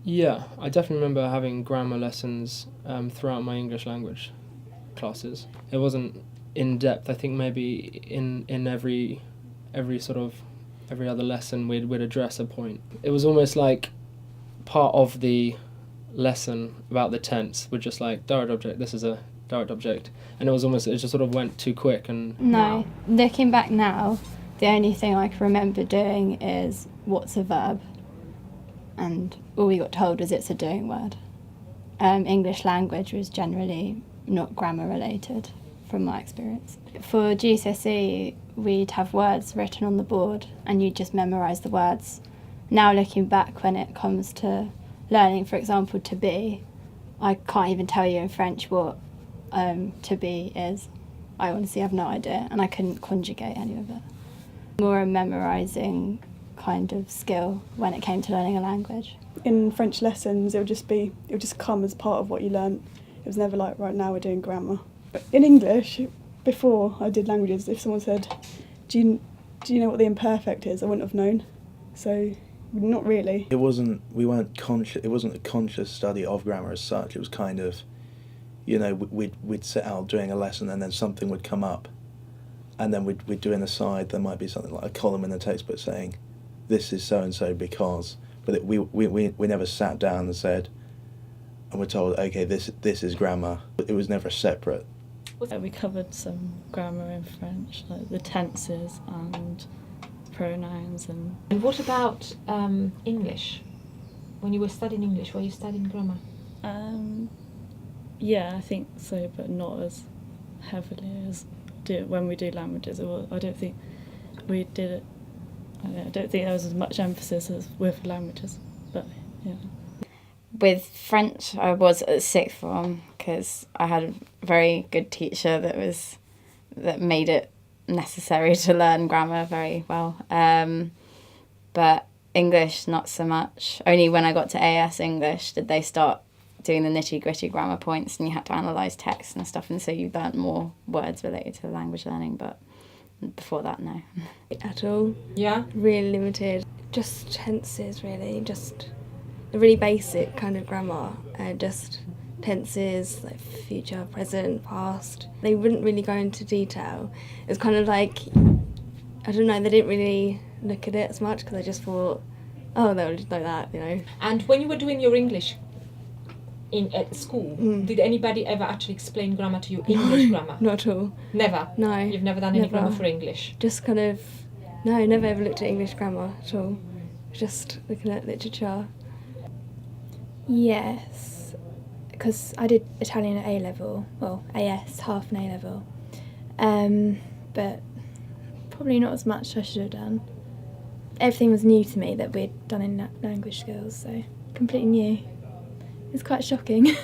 Yeah, I definitely remember having grammar lessons throughout my English language classes. It wasn't in depth. I think maybe in every sort of every other lesson we'd address a point. It was almost like part of the lesson about the tense would just like direct object. This is a direct object, and it just sort of went too quick. And No, looking back now, the only thing I can remember doing is what's a verb, and all we got told was it's a doing word. English language was generally not grammar related from my experience. For GCSE, we'd have words written on the board and you'd just memorise the words. Now looking back, when it comes to learning, for example, to be, I can't even tell you in French what to be is. I honestly have no idea, and I couldn't conjugate any of it. More a memorising kind of skill when it came to learning a language. In French lessons, it would just come as part of what you learnt. It was never like, right now we're doing grammar. But in English, before I did languages, if someone said, do you know what the imperfect is, I wouldn't have known. So not really. It wasn't a conscious study of grammar as such. It was kind of, we'd set out doing a lesson and then something would come up, and then we'd do an aside. There might be something like a column in the textbook saying, this is so and so because, but we never sat down and said, and we're told, okay, this is grammar. It was never separate. We covered some grammar in French, like the tenses and pronouns and. And what about English? When you were studying English, were you studying grammar? Yeah, I think so, but not as heavily as when we do languages. I don't think we did it. I don't think there was as much emphasis as with languages, but yeah. With French, I was at sixth form because I had a very good teacher that made it necessary to learn grammar very well. But English, not so much. Only when I got to AS English did they start doing the nitty-gritty grammar points, and you had to analyse text and stuff, and so you learnt more words related to language learning, but before that, no. At all. Yeah? Really limited. Just tenses, really. Just the really basic kind of grammar. Just tenses, like future, present, past. They wouldn't really go into detail. It was kind of like, I don't know, they didn't really look at it as much because I just thought, oh, they'll just know that, And when you were doing your English at school, did anybody ever actually explain grammar to you, English grammar? Not at all. Never? No. You've never done any grammar for English? Just kind of, no, never ever looked at English grammar at all. Just looking at literature. Yes, because I did Italian at A-level, well, AS, half an A-level, but probably not as much as I should have done. Everything was new to me that we'd done in language skills, so completely new. It's quite shocking.